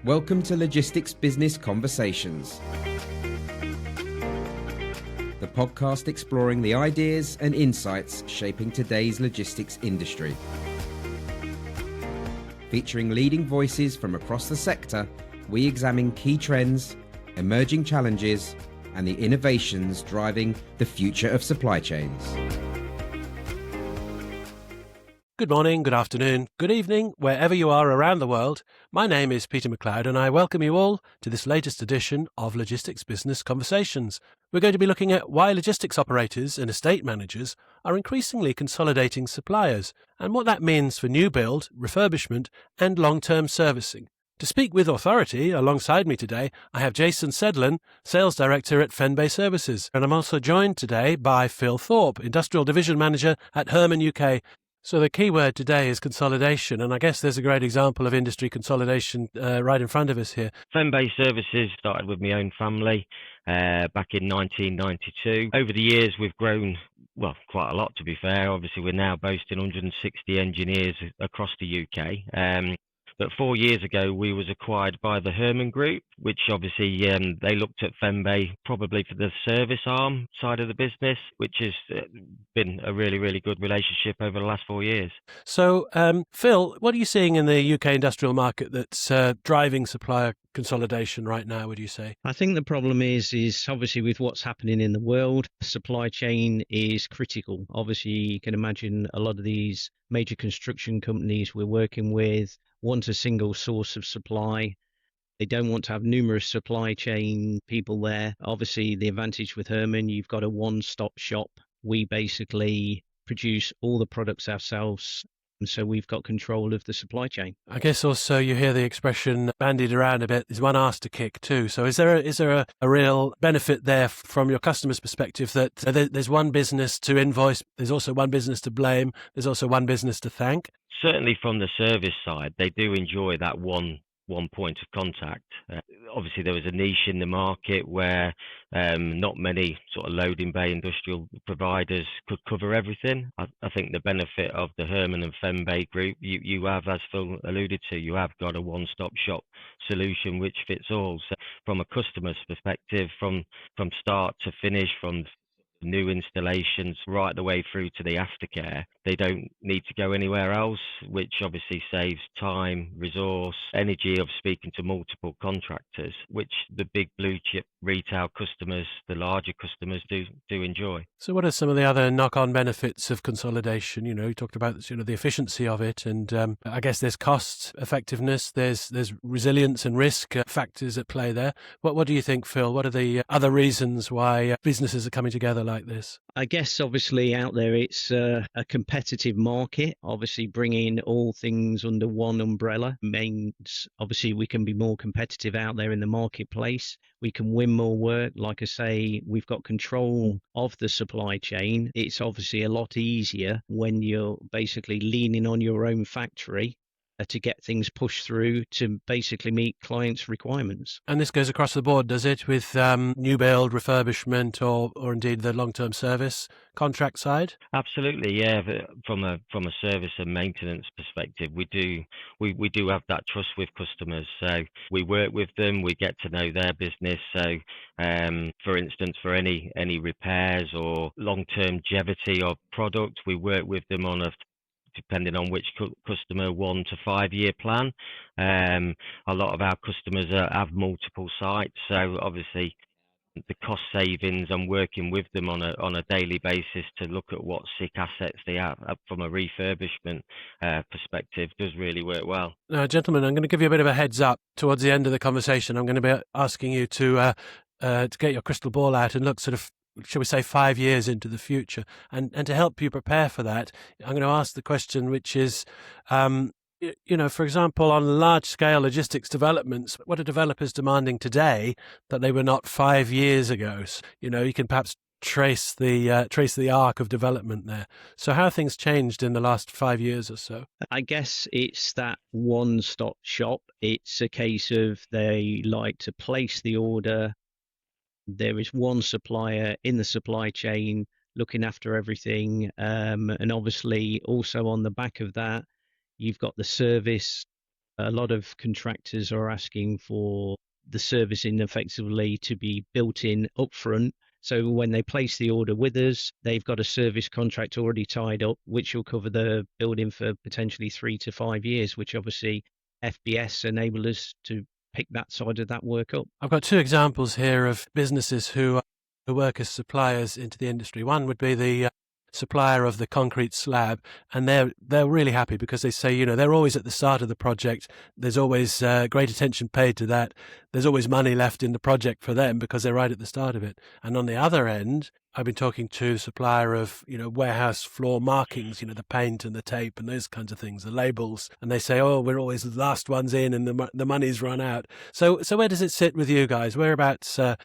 Welcome to Logistics Business Conversations, the podcast exploring the ideas and insights shaping today's logistics industry. Featuring leading voices from across the sector, we examine key trends, emerging challenges, and the innovations driving the future of supply chains. Good morning, good afternoon, good evening, wherever you are around the world. My name is Peter MacLeod and I welcome you all to this latest edition of Logistics Business Conversations. We're going to be looking at why logistics operators and estate managers are increasingly consolidating suppliers and what that means for new build, refurbishment and long-term servicing. To speak with authority alongside me today, I have Jason Sedlan, Sales Director at Fenbay Services, and I'm also joined today by Phil Thorpe, Industrial Division Manager at Herman UK. So the key word today is consolidation, and I guess there's a great example of industry consolidation right in front of us here. Fenbay Services started with my own family back in 1992. Over the years, we've grown, well, quite a lot to be fair. Obviously, we're now boasting 160 engineers across the UK. But 4 years ago, we was acquired by the Herman Group, which obviously they looked at Fenbay probably for the service arm side of the business, which has been a really, really good relationship over the last 4 years. So, Phil, what are you seeing in the UK industrial market that's driving supplier consolidation right now, would you say? I think the problem is obviously with what's happening in the world, supply chain is critical. Obviously, you can imagine a lot of these major construction companies we're working with want a single source of supply. They don't want to have numerous supply chain people there. Obviously, the advantage with Herman, you've got a one-stop shop. We basically produce all the products ourselves, and so we've got control of the supply chain. I guess also you hear the expression bandied around a bit, there's one arse to kick too. So is there a real benefit there from your customer's perspective that there's one business to invoice, there's also one business to blame, there's also one business to thank? Certainly from the service side, they do enjoy that one point of contact. Obviously, there was a niche in the market where not many sort of loading bay industrial providers could cover everything. I think the benefit of the Herman and Fenbay group, you have, as Phil alluded to, you have got a one-stop shop solution which fits all. So from a customer's perspective, from start to finish, from new installations right the way through to the aftercare, they don't need to go anywhere else, which obviously saves time, resource, energy of speaking to multiple contractors, which the big blue chip retail customers, the larger customers do enjoy. So what are some of the other knock-on benefits of consolidation? You talked about the efficiency of it, and I guess there's cost effectiveness, there's resilience and risk factors at play there. What do you think, Phil? What are the other reasons why businesses are coming together like this? I guess obviously out there it's a competitive market. Obviously bringing all things under one umbrella means obviously we can be more competitive out there in the marketplace. We can win more work. Like I say, we've got control of the supply chain. It's obviously a lot easier when you're basically leaning on your own factory to get things pushed through to basically meet clients' requirements. And this goes across the board, does it, with new build, refurbishment, or indeed the long-term service contract side? Absolutely, yeah. From a service and maintenance perspective, we do have that trust with customers. So we work with them, we get to know their business. So, for instance, for any repairs or long-term longevity of product, we work with them on depending on which customer, 1 to 5 year plan. A lot of our customers have multiple sites, so obviously the cost savings and working with them on a daily basis to look at what sick assets they have from a refurbishment perspective does really work well. Now, gentlemen, I'm going to give you a bit of a heads up towards the end of the conversation. I'm going to be asking you to get your crystal ball out and look sort of, shall we say, 5 years into the future. And to help you prepare for that, I'm going to ask the question, which is, for example, on large-scale logistics developments, what are developers demanding today that they were not 5 years ago? You can perhaps trace the arc of development there. So how have things changed in the last 5 years or so? I guess it's that one-stop shop. It's a case of they like to place the order. There is one supplier in the supply chain looking after everything. And obviously also on the back of that, you've got the service A lot of contractors are asking for the servicing effectively to be built in upfront. So when they place the order with us, they've got a service contract already tied up, which will cover the building for potentially 3 to 5 years, which obviously FBS enable us to pick that side of that work up. I've got two examples here of businesses who work as suppliers into the industry. One would be the supplier of the concrete slab, and they're really happy because they say, they're always at the start of the project. There's always great attention paid to that. There's always money left in the project for them because they're right at the start of it. And on the other end, I've been talking to a supplier of, warehouse floor markings, the paint and the tape and those kinds of things, the labels, and they say, oh, we're always the last ones in and the money's run out. So where does it sit with you guys? Whereabouts are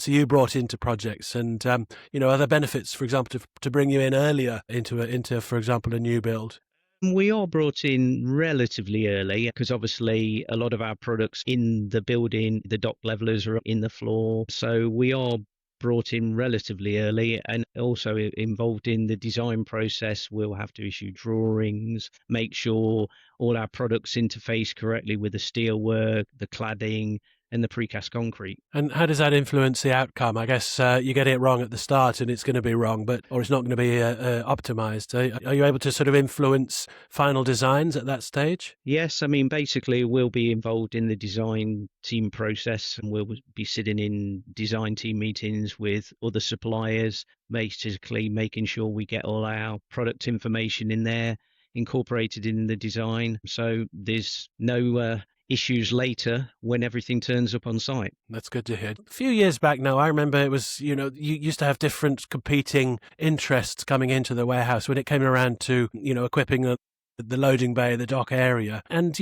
you brought into projects, and are there benefits, for example, to bring you in earlier into, for example, a new build? We are brought in relatively early because obviously a lot of our products in the building, the dock levelers are in the floor. So we are brought in relatively early and also involved in the design process. We'll have to issue drawings, make sure all our products interface correctly with the steelwork, the cladding, and the precast concrete. And how does that influence the outcome? I guess you get it wrong at the start and it's going to be wrong, or it's not going to be optimized. Are you able to sort of influence final designs at that stage? Yes, I mean, basically we'll be involved in the design team process and we'll be sitting in design team meetings with other suppliers, basically making sure we get all our product information in there, incorporated in the design. So there's no issues later when everything turns up on site. That's good to hear. A few years back now, I remember it was, you used to have different competing interests coming into the warehouse when it came around to, equipping the loading bay, the dock area. And,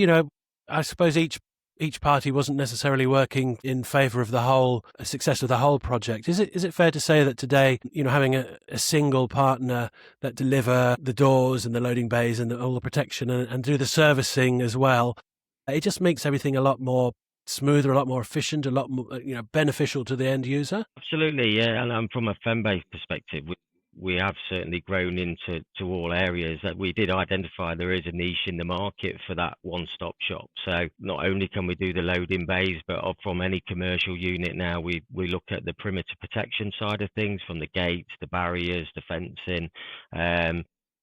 I suppose each party wasn't necessarily working in favour of the whole success of the whole project. Is it fair to say that today, having a single partner that deliver the doors and the loading bays and all the protection and do the servicing as well, it just makes everything a lot more smoother, a lot more efficient, a lot more, beneficial to the end user? Absolutely, yeah. And from a fan-based perspective, we have certainly grown into all areas that we did identify there is a niche in the market for that one-stop shop. So not only can we do the loading bays, but from any commercial unit now, we look at the perimeter protection side of things, from the gates, the barriers, the fencing,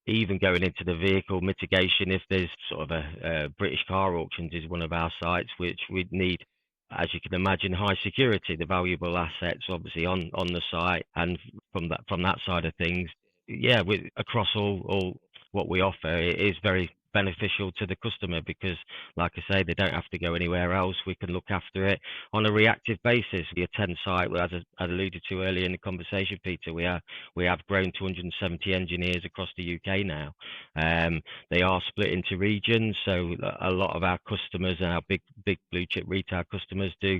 even going into the vehicle mitigation. If there's sort of a British car auctions is one of our sites, which we'd need, as you can imagine, high security, the valuable assets obviously on the site. And from that side of things, yeah, across all what we offer, it is very beneficial to the customer because, like I say, they don't have to go anywhere else. We can look after it on a reactive basis. We attend site, as I alluded to earlier in the conversation, Peter. We have grown to 170 engineers across the UK now. They are split into regions, so a lot of our customers and our big blue chip retail customers do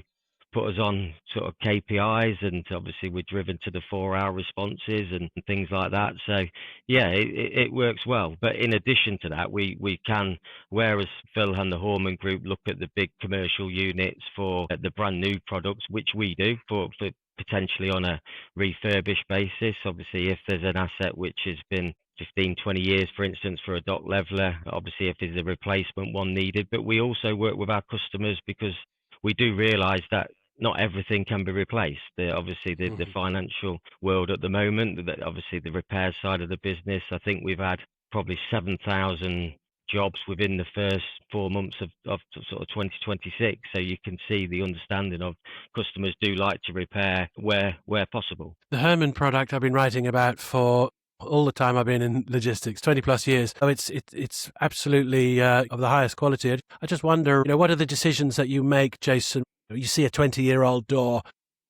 put us on sort of KPIs, and obviously we're driven to the 4-hour responses and things like that. So yeah, it works well. But in addition to that, we can, whereas Phil and the Horman Group look at the big commercial units for the brand new products, which we do for potentially on a refurbished basis. Obviously, if there's an asset which has been 15, 20 years, for instance, for a dock leveler, obviously if there's a replacement one needed. But we also work with our customers because we do realise that not everything can be replaced. Obviously, the financial world at the moment, obviously the repair side of the business, I think we've had probably 7,000 jobs within the first 4 months of sort of 2026. So you can see the understanding of customers do like to repair where possible. The Herman product I've been writing about for all the time I've been in logistics, 20 plus years. So it's absolutely of the highest quality. I just wonder, what are the decisions that you make, Jason? You see a 20-year-old door,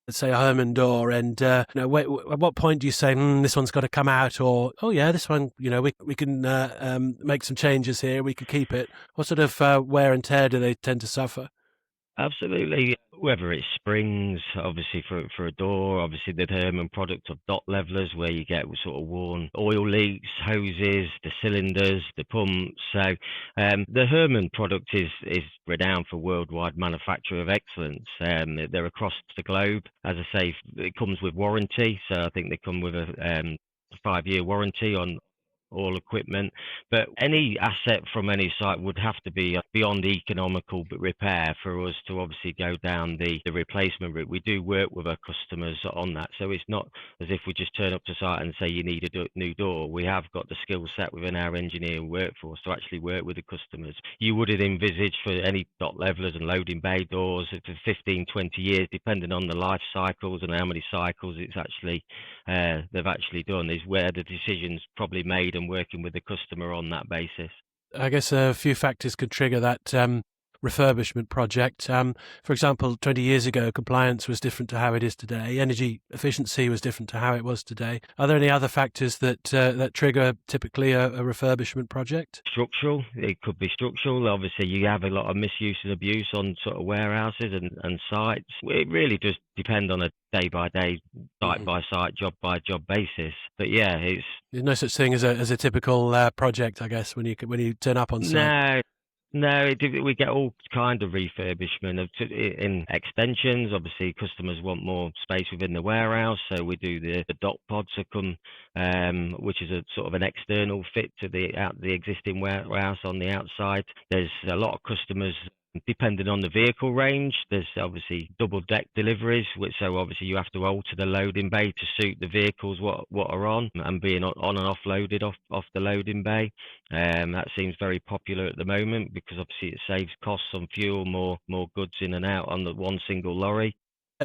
let's say a Herman door, and at what point do you say, this one's got to come out, or, oh yeah, this one, we can make some changes here, we can keep it? What sort of wear and tear do they tend to suffer? Absolutely. Whether it's springs, obviously for a door, obviously the Herman product of dot levelers, where you get sort of worn oil leaks, hoses, the cylinders, the pumps. So the Herman product is renowned for worldwide manufacture of excellence. They're across the globe. As I say, it comes with warranty. So I think they come with a 5-year warranty on all equipment. But any asset from any site would have to be beyond economical repair for us to obviously go down the replacement route. We do work with our customers on that, so it's not as if we just turn up to site and say you need a new door. We have got the skill set within our engineering workforce to actually work with the customers. You would have envisaged for any dot levelers and loading bay doors for 15, 20 years, depending on the life cycles and how many cycles it's actually they've actually done, is where the decision's probably made and working with the customer on that basis. I guess a few factors could trigger that refurbishment project. For example, 20 years ago, compliance was different to how it is today. Energy efficiency was different to how it was today. Are there any other factors that trigger typically a refurbishment project? Structural. It could be structural. Obviously, you have a lot of misuse and abuse on sort of warehouses and sites. It really does depend on a day-by-day, site-by-site, job-by-job basis. But yeah, there's no such thing as a typical project, I guess, when you turn up on site. No, we get all kind of refurbishment in extensions. Obviously, customers want more space within the warehouse, so we do the dock pods that come, which is a sort of an external fit to the existing warehouse on the outside. There's a lot of customers. Depending on the vehicle range, there's obviously double deck deliveries, so obviously you have to alter the loading bay to suit the vehicles what are on and being on and offloaded off the loading bay. That seems very popular at the moment because obviously it saves costs on fuel, more goods in and out on the one single lorry.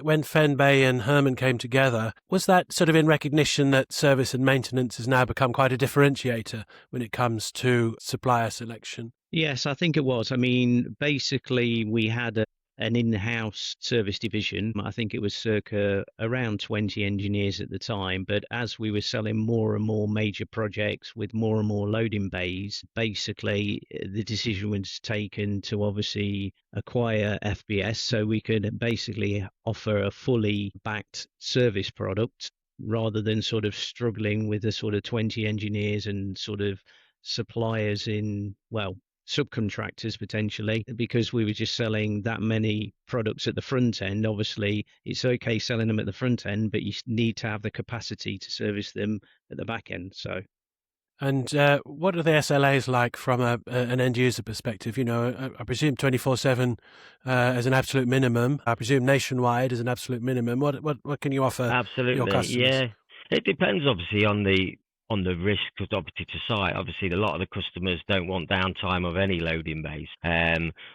When Fen Bay and Herman came together, was that sort of in recognition that service and maintenance has now become quite a differentiator when it comes to supplier selection? Yes, I think it was. I mean, basically, we had an in-house service division. I think it was circa around 20 engineers at the time. But as we were selling more and more major projects with more and more loading bays, basically the decision was taken to obviously acquire FBS so we could basically offer a fully backed service product rather than sort of struggling with the sort of 20 engineers and sort of suppliers in, well, subcontractors potentially, because we were just selling that many products at the front end. Obviously, it's okay selling them at the front end, but you need to have the capacity to service them at the back end. So, and what are the SLAs like from an end user perspective? You know, I presume 24/7 as an absolute minimum. I presume nationwide as an absolute minimum. What can you offer your customers? Yeah, it depends obviously on the risk obviously to site. Obviously, a lot of the customers don't want downtime of any loading bays.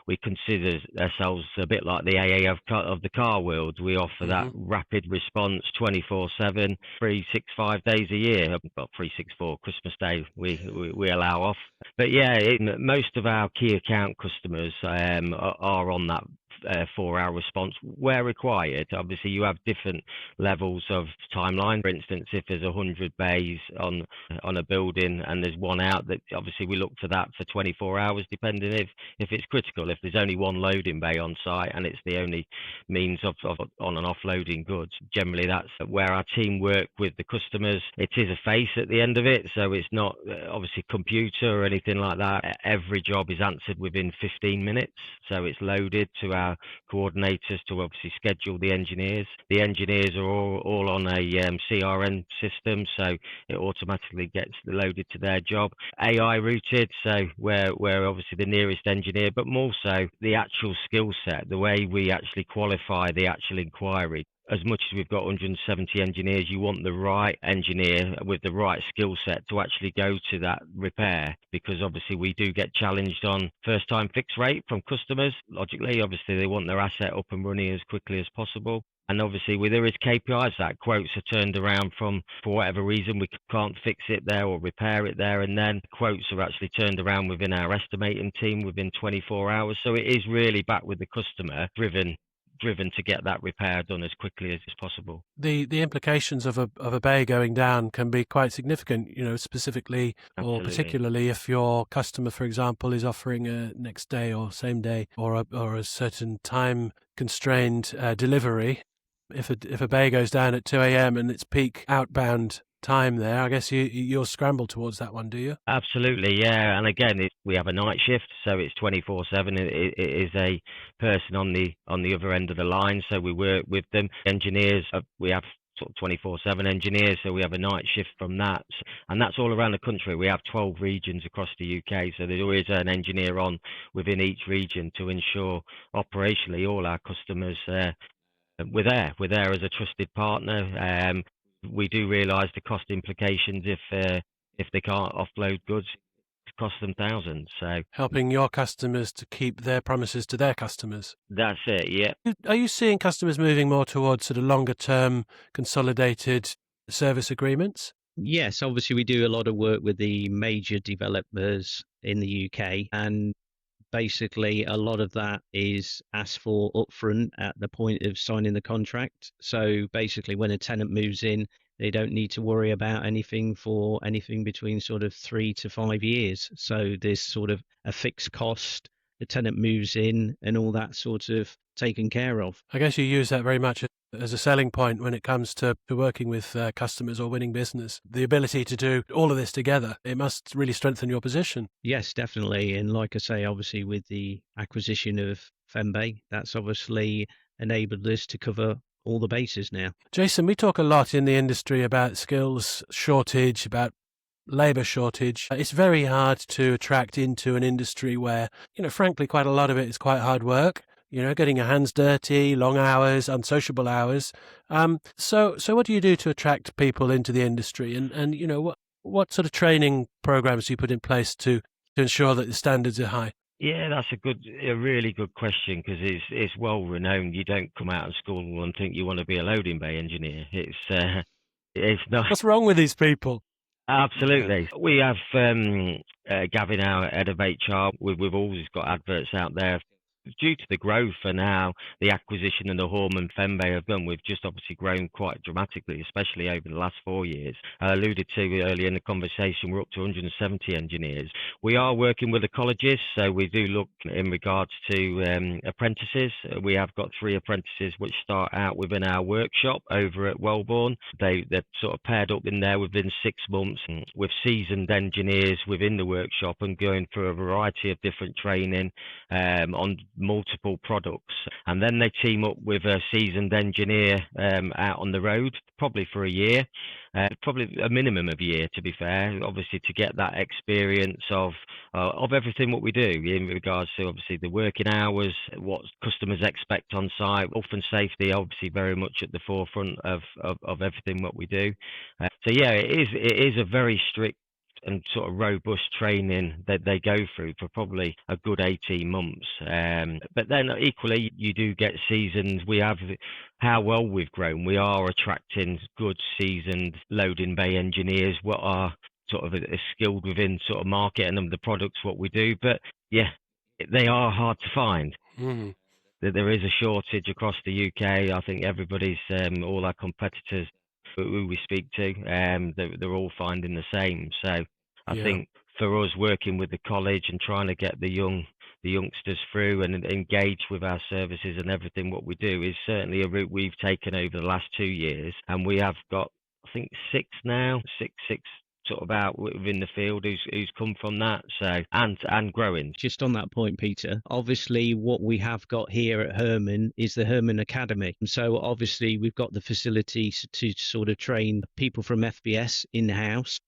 We consider ourselves a bit like the AA of the car world. We offer that rapid response 24/7, 365 days a year. Well, 364 Christmas Day we allow off. But yeah, most of our key account customers are on that 4-hour response where required. Obviously, you have different levels of timeline. For instance, if there's 100 bays on a building and there's one out, that obviously we look for that for 24 hours, depending if it's critical. If there's only one loading bay on site and it's the only means of on and offloading goods, generally that's where our team work with the customers. It is a face at the end of it, so it's not obviously computer or anything like that. Every job is answered within 15 minutes, so it's loaded to our coordinators to obviously schedule the engineers. The engineers are all on a CRM system, so it automatically gets loaded to their job. AI routed, so where obviously the nearest engineer, but more so the actual skill set, the way we actually qualify the actual inquiry. As much as we've got 170 engineers, you want the right engineer with the right skill set to actually go to that repair, because obviously we do get challenged on first time fix rate from customers. Logically, obviously they want their asset up and running as quickly as possible. And obviously there is KPIs that quotes are turned around from, for whatever reason, we can't fix it there or repair it there, and then quotes are actually turned around within our estimating team within 24 hours. So it is really back with the customer driven to get that repair done as quickly as possible. The implications of a bay going down can be quite significant, you know, specifically or particularly if your customer, for example, is offering a next day or same day or a certain time constrained delivery. If a bay goes down at 2 a.m. and it's peak outbound time there, I guess you'll scramble towards that one, do you? Absolutely, yeah. And again, we have a night shift, so it's 24/7. It is a person on the other end of the line, so we work with them. Engineers, we have sort of 24/7 engineers, so we have a night shift from that, and that's all around the country. We have 12 regions across the UK, so there's always an engineer on within each region to ensure operationally all our customers we're there as a trusted partner. We do realise the cost implications if they can't offload goods, it costs them thousands. So Helping your customers to keep their promises to their customers. that's it. Yeah. Are you seeing customers moving more towards sort of longer term consolidated service agreements? Yes, obviously we do a lot of work with the major developers in the UK, and basically a lot of that is asked for upfront at the point of signing the contract. So basically when a tenant moves in, they don't need to worry about anything for anything between sort of 3 to 5 years. So there's sort of a fixed cost, the tenant moves in and all that sort of taken care of. I guess you use that very much as a selling point when it comes to working with customers or winning business. The ability to do all of this together, it must really strengthen your position. Yes, definitely. And like I say, obviously with the acquisition of Fembe, that's obviously enabled us to cover all the bases now. Jason, we talk a lot in the industry about skills shortage, about labour shortage. It's very hard to attract into an industry where, frankly, quite a lot of it is quite hard work. Getting your hands dirty, long hours, unsociable hours. So what do you do to attract people into the industry? And what sort of training programs do you put in place to ensure that the standards are high? Yeah, that's a really good question, because it's well renowned. You don't come out of school and think you want to be a loading bay engineer. It's not. What's wrong with these people? Absolutely. We have Gavin, our head of HR. We've always got adverts out there. Due to the growth and how the acquisition and the Horm and Fembe have done, we've just obviously grown quite dramatically, especially over the last 4 years. I alluded to earlier in the conversation, we're up to 170 engineers. We are working with the colleges, so we do look in regards to apprentices. We have got 3 apprentices which start out within our workshop over at Wellbourne. They're sort of paired up in there within 6 months with seasoned engineers within the workshop and going through a variety of different training on multiple products, and then they team up with a seasoned engineer out on the road, probably for a year, probably a minimum of a year, to be fair, obviously, to get that experience of everything what we do in regards to obviously the working hours, what customers expect on site, health and safety, obviously very much at the forefront of everything what we do. So yeah, it is a very strict and sort of robust training that they go through for probably a good 18 months. But then equally, you do get seasoned. We have how well we've grown. We are attracting good seasoned loading bay engineers what are sort of skilled within sort of market and the products what we do. But yeah, they are hard to find. Mm. There is a shortage across the UK. I think everybody's, all our competitors who we speak to, they're all finding the same. So I think for us, working with the college and trying to get the youngsters through and engage with our services and everything what we do is certainly a route we've taken over the last 2 years, and we have got, I think, six sort of out within the field who's come from that, so and growing. Just on that point, Peter, obviously what we have got here at Herman is the Herman Academy. So obviously we've got the facilities to sort of train people from FBS in-house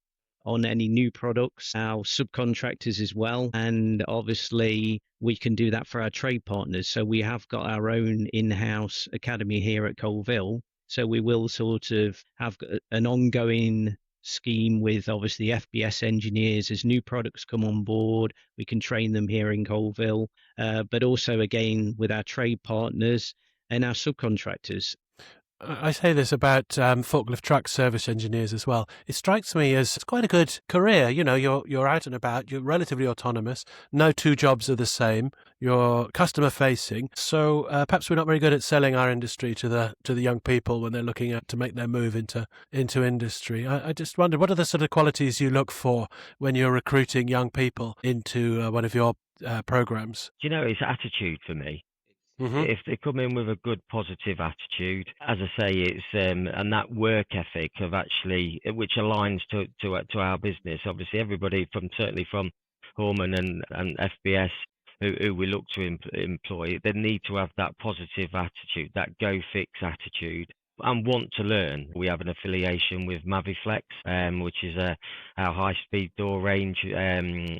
on any new products, our subcontractors as well, and obviously we can do that for our trade partners. So we have got our own in-house academy here at Colville, so we will sort of have an ongoing scheme with obviously FBS engineers. As new products come on board, we can train them here in Colville, but also again with our trade partners and our subcontractors. I say this about forklift truck service engineers as well. It strikes me as it's quite a good career. You're out and about, you're relatively autonomous, no 2 jobs are the same, you're customer facing. So perhaps we're not very good at selling our industry to the young people when they're looking at to make their move into industry. I just wondered, what are the sort of qualities you look for when you're recruiting young people into one of your programs? It's attitude for me. Mm-hmm. If they come in with a good positive attitude, as I say, it's and that work ethic of actually, which aligns to our business. Obviously, everybody certainly from Horman and FBS who we look to employ, they need to have that positive attitude, that go fix attitude. and want to learn. We have an affiliation with Maviflex, which is our high-speed door range,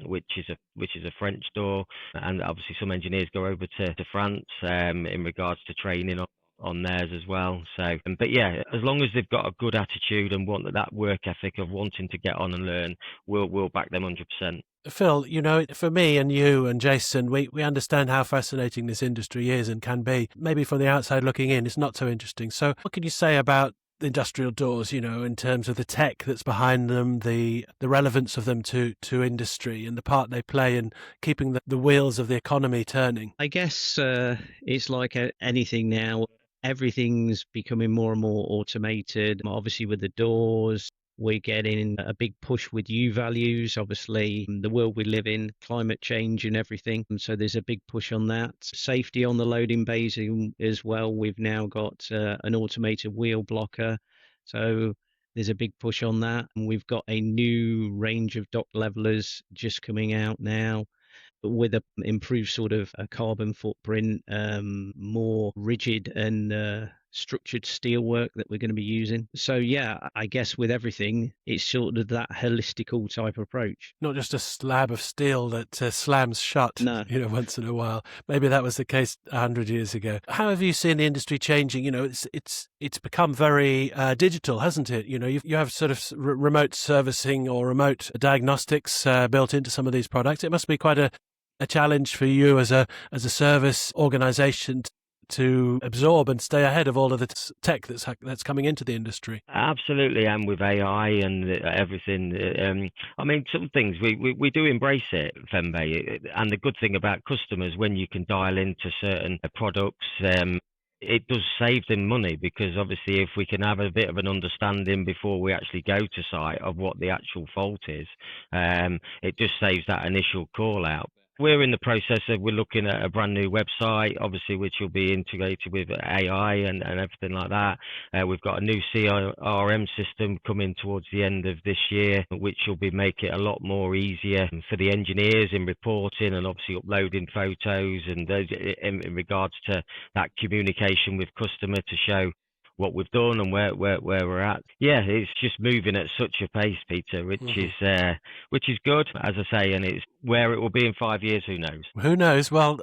which is a French door, and obviously some engineers go over to France in regards to training on theirs as well. So, but yeah, as long as they've got a good attitude and want that work ethic of wanting to get on and learn, we'll back them 100%. Phil, for me and you and Jason, we understand how fascinating this industry is and can be. Maybe from the outside looking in, it's not so interesting. So what can you say about industrial doors, in terms of the tech that's behind them, the relevance of them to industry and the part they play in keeping the wheels of the economy turning? I guess it's like anything now. Everything's becoming more and more automated. Obviously, with the doors, we're getting a big push with U values. Obviously, the world we live in, climate change and everything. And so there's a big push on that. Safety on the loading bays as well. We've now got an automated wheel blocker. So there's a big push on that. And we've got a new range of dock levelers just coming out now, with a improved sort of a carbon footprint, more rigid and structured steel work that we're going to be using. So yeah, I guess with everything, it's sort of that holistical type approach. Not just a slab of steel that slams shut, No. Once in a while. Maybe that was the case 100 years ago. How have you seen the industry changing? It's become very digital, hasn't it? You have sort of remote servicing or remote diagnostics built into some of these products. It must be quite a challenge for you as a service organization to absorb and stay ahead of all of the tech that's coming into the industry. Absolutely, and with AI and everything. Some things we do embrace it, Fembe. And the good thing about customers, when you can dial into certain products, it does save them money, because obviously if we can have a bit of an understanding before we actually go to site of what the actual fault is, it just saves that initial call out. We're in the process of, we're looking at a brand new website, obviously, which will be integrated with AI and everything like that. We've got a new CRM system coming towards the end of this year, which will make it a lot more easier for the engineers in reporting and obviously uploading photos and in regards to that communication with customer to show what we've done and where we're at. Yeah, it's just moving at such a pace, Peter, which is good, as I say, and it's where it will be in 5 years, who knows? Who knows? Well,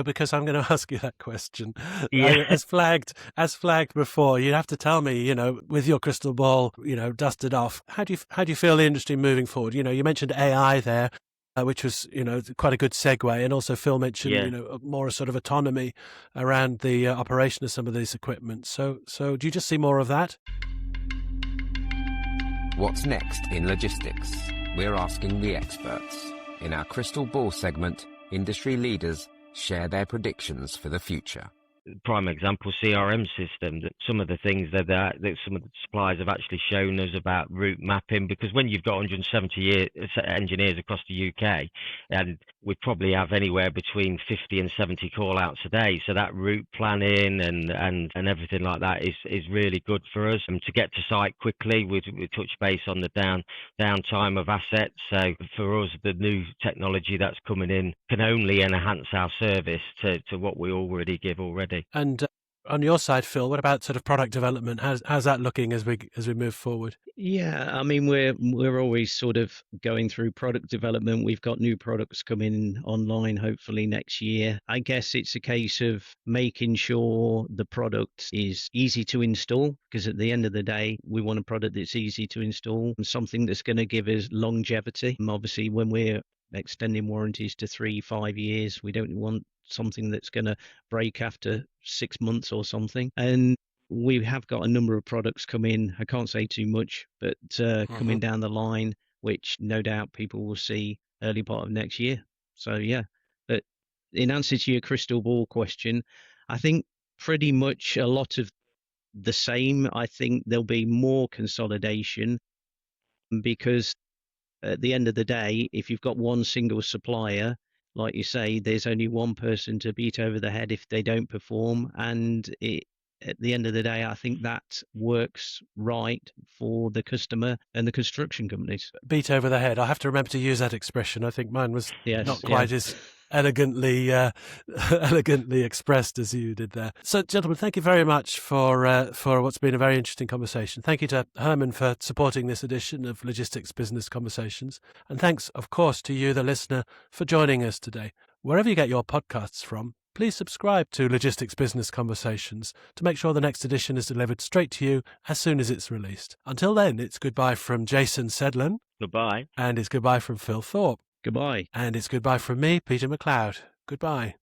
because I'm going to ask you that question. Yeah. As flagged before, you'd have to tell me, with your crystal ball, dusted off, how do you feel the industry moving forward? You mentioned AI there, which was, quite a good segue. And also Phil mentioned, more sort of autonomy around the operation of some of these equipment. So do you just see more of that? What's next in logistics? We're asking the experts. In our Crystal Ball segment, industry leaders share their predictions for the future. Prime example, CRM system, that some of the things that some of the suppliers have actually shown us about route mapping, because when you've got 170 engineers across the UK, and we probably have anywhere between 50 and 70 call outs a day, so that route planning and everything like that is really good for us. And to get to site quickly, we touch base on the downtime of assets. So for us, the new technology that's coming in can only enhance our service to what we already give already. And on your side, Phil, what about sort of product development? How's that looking as we move forward? Yeah, we're always sort of going through product development. We've got new products coming online hopefully next year. I guess it's a case of making sure the product is easy to install, because at the end of the day, we want a product that's easy to install and something that's going to give us longevity. And obviously, when we're extending warranties to 3-5 years, we don't want something that's going to break after 6 months or something. And we have got a number of products come in. I can't say too much, but coming down the line, which no doubt people will see early part of next year. So yeah, but in answer to your crystal ball question, I think pretty much a lot of the same. I think there'll be more consolidation, because at the end of the day, if you've got one single supplier, like you say, there's only one person to beat over the head if they don't perform. And at the end of the day, I think that works right for the customer and the construction companies. Beat over the head. I have to remember to use that expression. I think mine was not quite as elegantly elegantly expressed as you did there. So, gentlemen, thank you very much for what's been a very interesting conversation. Thank you to Herman for supporting this edition of Logistics Business Conversations. And thanks, of course, to you, the listener, for joining us today. Wherever you get your podcasts from, please subscribe to Logistics Business Conversations to make sure the next edition is delivered straight to you as soon as it's released. Until then, it's goodbye from Jason Sedlan. Goodbye. And it's goodbye from Phil Thorpe. Goodbye. And it's goodbye from me, Peter MacLeod. Goodbye.